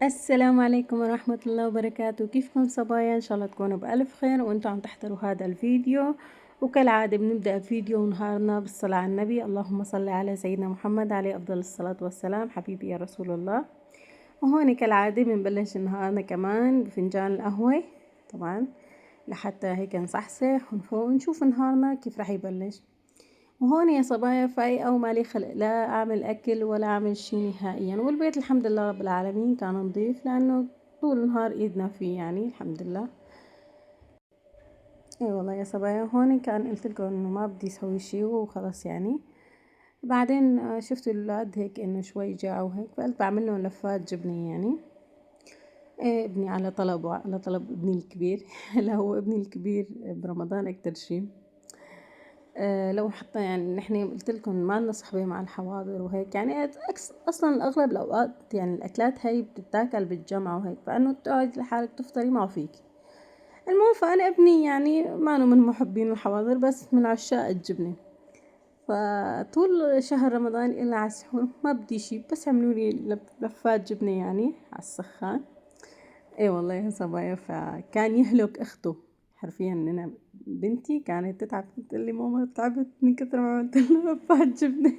السلام عليكم ورحمة الله وبركاته. كيفكم صبايا؟ إن شاء الله تكونوا بألف خير وأنتم عم تحضروا هذا الفيديو. وكالعادة بنبدأ فيديو نهارنا بالصلاة على النبي. اللهم صل على سيدنا محمد عليه أفضل الصلاة والسلام. حبيبي يا رسول الله. وهون كالعادة بنبلش نهارنا كمان بفنجان القهوة طبعا لحتى هيك نصحصح ونفوق ونشوف نهارنا كيف رح يبلش. وهون يا صبايا فايقة ومالي خلق لا أعمل أكل ولا أعمل شي نهائيا، والبيت الحمد لله رب العالمين كان نظيف لأنه طول النهار إيدنا فيه يعني الحمد لله. اي والله يا صبايا هون كان قلتلكم إنه ما بدي أسوي شي وخلص يعني. بعدين شفت الولاد هيك إنه شوي جاعوا هيك فقلت بعملهم لفات جبنة يعني. إيه ابني على طلب وعلى طلب ابني الكبير هلا هو ابني الكبير برمضان أكتر شي. لو حتى يعني نحن قلت لكم ما لنا صحبة مع الحواضر وهيك يعني اصلا اغلب الاوقات يعني الاكلات هاي بتتاكل بالجمعة وهيك فانه تقعد لحالك تفطري ما فيك. المهم فانا ابني يعني ما من محبين الحواضر بس من عشاق الجبنة. فطول شهر رمضان إلا على السحور ما بدي شي بس عملوا لي لفات جبنة يعني على السخان. اي والله يا صبايا فكان يهلك اخته حرفيا. ان انا بنتي كانت تتعب تقول لي ماما تعبت من كثر ما عملت لها لفات جبنه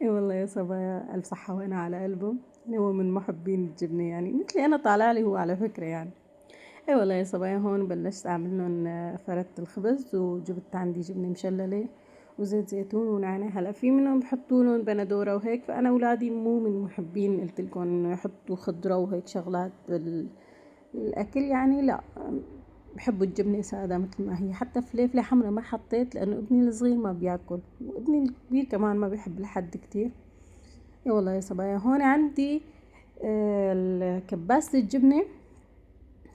اي والله يا صبايا الف صحه وهنا على قلبه. هو من محبين الجبنه يعني مثلي انا طالع لي هو على فكره يعني. اي والله يا صبايا هون بلشت اعمل لهم فردت الخبز وجبت عندي جبنه مشلله وزيت زيتون ونعناع. هلا في منهم بحطوا لهم بندوره وهيك فانا اولادي مو من محبين قلت لكم انه يحطوا خضره وهيك شغلات بالاكل يعني لا. بحبوا الجبنه ساده مثل ما هي. حتى فليفله حمرا ما حطيت لانه ابني الصغير ما بياكل وابني الكبير كمان ما بيحب لحد كتير. اي والله يا صبايا هون عندي كباسة الجبنة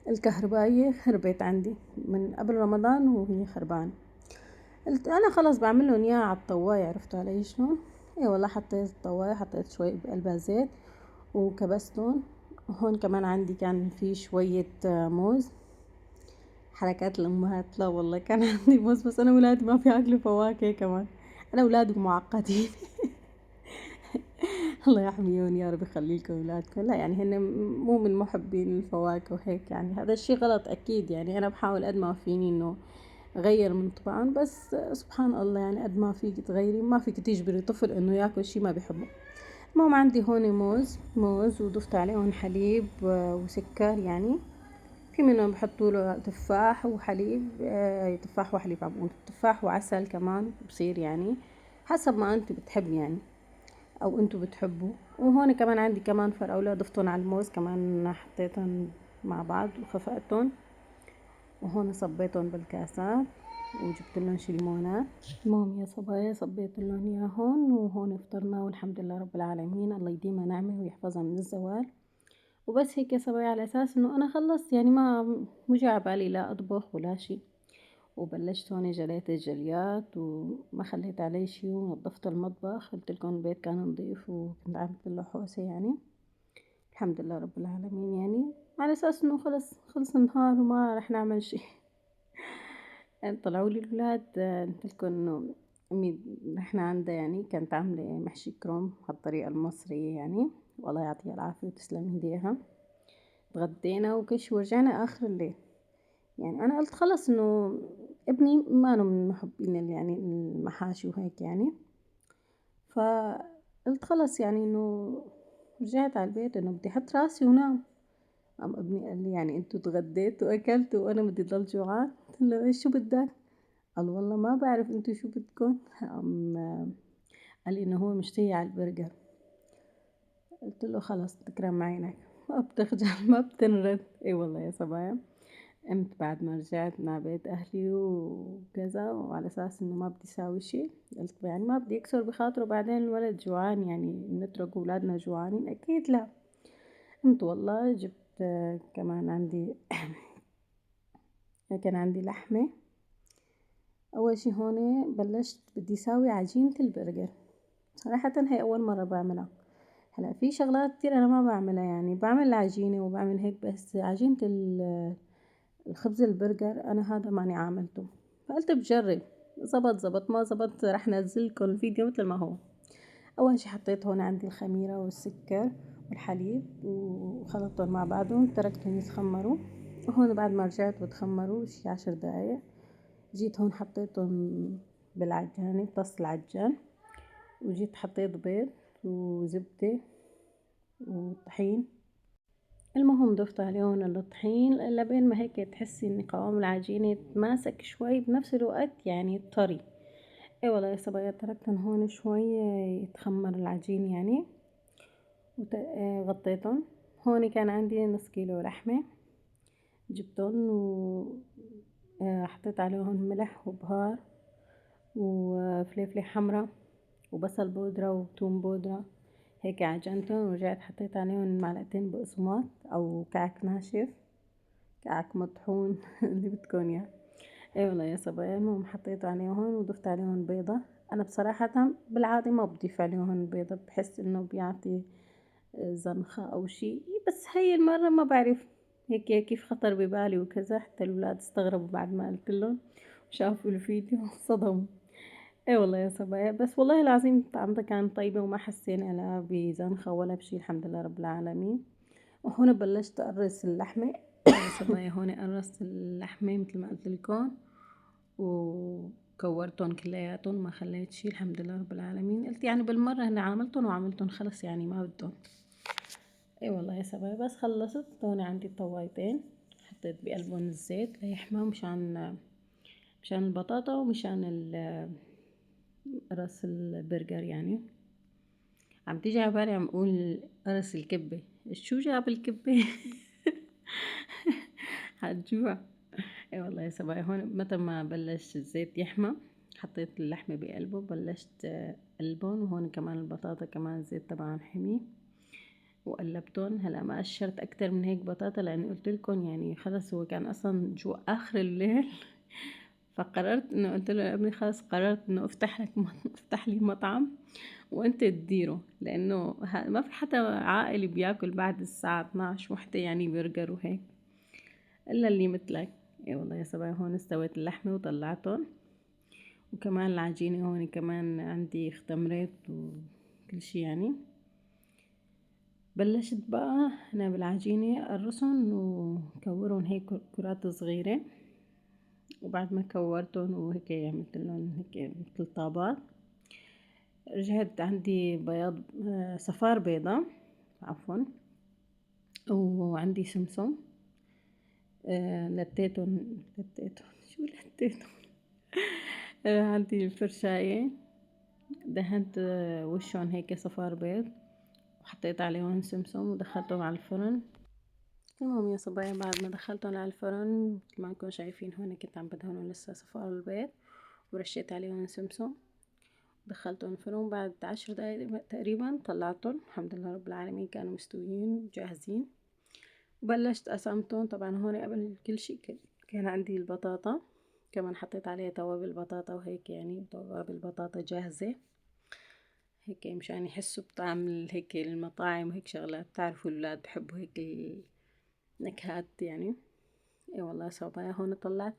الكهربائية خربت عندي من قبل رمضان وهي خربانة. قلت انا خلص بعملهم اياها على الطواية. عرفتوا علي شلون؟ اي والله حطيت الطواية حطيت شوي بقلبها زيت وكبستهم. هون كمان عندي كان في شوية موز. حركات الامهات لا والله كان عندي موز بس انا ولادي ما بياكلوا فواكه كمان. انا اولادي معقدين الله يحميهم يا رب يخلي لكم اولادكم. لا يعني هن مو من محبين الفواكه وهيك يعني هذا الشيء غلط اكيد يعني. انا بحاول قد ما فيني انه غير من طبعهم بس سبحان الله يعني قد ما فيك تغيري ما فيك تجبري طفل انه ياكل شي ما بيحبه. المهم عندي هون موز وضفت عليهم حليب وسكر يعني. في منهم بحطوا له تفاح وحليب تفاح وحليب عم بقول تفاح وعسل كمان بصير يعني حسب ما انت بتحب يعني او انتوا بتحبوا. وهون كمان عندي كمان فراولة ضفتهم على الموز كمان حطيتهم مع بعض وخفقتهم. وهون صبيتهم بالكاسات وجبت لهم شي ليمونات. المهم يا صبايا صبيت لهم اياهم وهون فطرنا والحمد لله رب العالمين. الله يديمها نعمة ويحفظها من الزوال. وبس هيك يا صبايا على اساس انه انا خلصت يعني مو جاي عبالي لا اطبخ ولا شي. وبلشت هون جليت الجليات وما خليت عليه شي ونظفت المطبخ. قلت لكم البيت كان نظيف وكنت عملت له حوسه يعني. الحمد لله رب العالمين يعني على اساس انه خلص النهار وما رح نعمل شي يعني طلعوا لي الولاد قلت لكم انه امي احنا عندها يعني كانت عامله محشي كروم هالطريقه المصريه يعني. والله يعطيها العافيه وتسلم ايديها. تغدينا وكل شي ورجعنا اخر الليل. يعني انا قلت خلص انه ابني ما من محبين يعني المحاشي وهيك يعني. فقلت خلص يعني انه رجعت على البيت انه بدي احط راسي ونام. قام ابني قال لي يعني انتوا تغديتوا واكلتوا وانا بدي ضل جوعان؟ قلت له ايش شو بدك؟ قال والله ما بعرف انتوا شو بدكم. قام قال لي انه هو مشتهي على البرجر. قلت له خلص تكرم عينك ما بتخجل ما بتنرد. اي والله يا صبايا قمت بعد ما رجعت مع بيت أهلي وكذا وعلى أساس إنه ما بدي أساوي شي. قلت يعني ما بدي أكسر بخاطره بعدين الولد جوعان يعني نترك أولادنا جوعانين أكيد لا. قمت والله جبت كمان عندي كان عندي لحمة. أول شي هون بلشت بدي أساوي عجينة البرجر. صراحة هي أول مرة بعملها. هلا في شغلات كتير أنا ما بعملها يعني بعمل العجينة وبعمل هيك بس عجينة الخبز البرجر انا هذا ماني عاملته. فقلت بجرب زبط ما زبط رح نزلكم الفيديو مثل ما هو. اول شي حطيت هون عندي الخميرة والسكر والحليب وخلطتهم مع بعضهم، تركتهم يتخمروا. وهون بعد ما رجعت وتخمروا شي 10 دقايق جيت هون حطيتهم بالعجانة بطاسة العجان، وجيت حطيت بيض وزبدة وطحين. المهم ضفت عليهم الطحين لبين ما هيك تحسي ان قوام العجينة يتماسك شوي بنفس الوقت يعني طري. اي والله يا صبايا تركتهم هون شوي يتخمر العجين يعني، وغطيتهم. هون كان عندي نص كيلو لحمة، جبتهم وحطيت عليهم ملح وبهار وفلفلة حمرا وبصل بودرة وتوم بودرة، هيك عجنتهم. ورجعت حطيت عليهم معلقتين بقسماط او كعك ناشف، كعك مطحون اللي بدكن اياه. اي والله يا صبايا المهم حطيت عليهم وضفت عليهم بيضة. انا بصراحة بالعادة ما بضيف عليهم بيضة، بحس انه بيعطي زنخة او شي، بس هاي المرة ما بعرف هيك كيف خطر ببالي وكذا. حتى الولاد استغربوا بعد ما قلت لهم وشافوا الفيديو صدموا. اي والله يا صبايا، بس والله العظيم طعمتها كانت طيبة وما حسينا لا بزنخة ولا بشي، الحمد لله رب العالمين. وهون بلشت أقرص اللحمة يا صبايا، هون قرصت اللحمة مثل ما قلت لكم وكورتهم كلياتهم ما خليت شي، الحمد لله رب العالمين. قلت يعني بالمرة هن عملتهم وعملتهم خلص يعني ما بدهم. اي والله يا صبايا بس خلصت. هون عندي طوايتين حطيت بقلبهم الزيت ليحمى، مشان البطاطا ومشان راس البرجر يعني. عم تيجي على بالي عم اقول راس الكبة، شو جاب الكبة؟ هتجوع. اي والله يا صبايا هون متى ما بلش الزيت يحمى حطيت اللحمة بقلبه، بلشت قلبهم. وهون كمان البطاطا كمان الزيت تبعهم حمي وقلبتهم. هلا ما قشرت اكتر من هيك بطاطا لاني قلت لكم يعني خلص هو كان اصلا جوع اخر الليل. فقررت انه قلت له لابني خلص قررت انه افتح لي مطعم وانت تديره، لانه ما في حدا عاقل بياكل بعد الساعة 12 وحدة يعني برجر وهيك الا اللي مثلك. اي والله يا صبايا هون استوت اللحمة وطلعتهم، وكمان العجينة هون كمان عندي اختمرت وكل شي يعني. بلشت بقى انا بالعجينة اقرصهم وكورهم هيك كرات صغيرة. وبعد ما كورتهم وهيك عملت لهم هيك مثل طابات، رجعت عندي بياض صفار بيضة عفوا، وعندي سمسم لتيتهم شو لتيتهم عندي الفرشاية دهنت وشهم هيك صفار بيض وحطيت عليهم سمسم ودخلتهم على الفرن. المهم يا صبايا بعد ما دخلتهم على الفرن مثل ما انكم شايفين هون كنت عم بدهنهم لسه صفار البيض ورشيت عليهم سمسم، دخلتهم الفرن. بعد 10 دقايق تقريبا طلعتهم، الحمد لله رب العالمين كانوا مستويين جاهزين. وبلشت قسمتهم. طبعا هون قبل كل شي كان عندي البطاطا كمان حطيت عليها توابل بطاطا وهيك يعني توابل بطاطا جاهزة هيك مشان يحسوا بطعم هيك المطاعم وهيك شغلات، بتعرفوا الولاد بحبوا هيك النكهات يعني. اي والله صبايا هون طلعت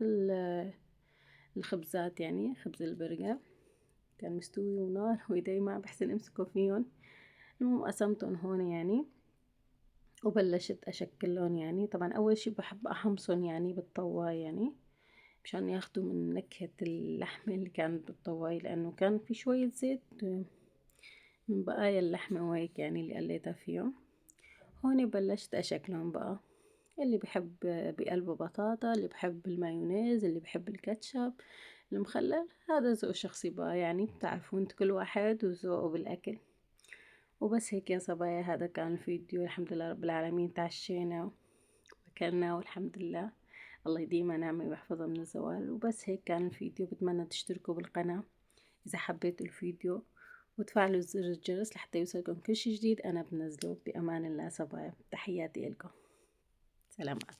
الخبزات يعني خبز البرجر كان مستوي ونار وايدي ما بحسن امسكه فيهم. المهم قسمتهم هون يعني وبلشت اشكلهم يعني. طبعا اول شي بحب احمصهم يعني بالطواية يعني مشان ياخدوا من نكهة اللحمة اللي كانت بالطواية، لانه كان في شوية زيت من بقايا اللحمة وهيك يعني اللي قليتها فيهم. هون بلشت اشكلهم بقى، اللي بحب بقلبه بطاطا، اللي بحب المايونيز، اللي بحب الكاتشب المخلل، هذا ذوق شخصي بقى يعني، بتعرفوا انت كل واحد وذوقه بالاكل. وبس هيك يا صبايا هذا كان الفيديو، الحمد لله رب العالمين تعشينا وأكلنا والحمد لله، الله يديمها نعمة ويحفظها من الزوال. وبس هيك كان الفيديو، بتمنى تشتركوا بالقناة إذا حبيتوا الفيديو وتفعلوا زر الجرس لحتى يوصلكم كل شي جديد أنا بنزله. بأمان الله صبايا، تحياتي لكم، سلامات.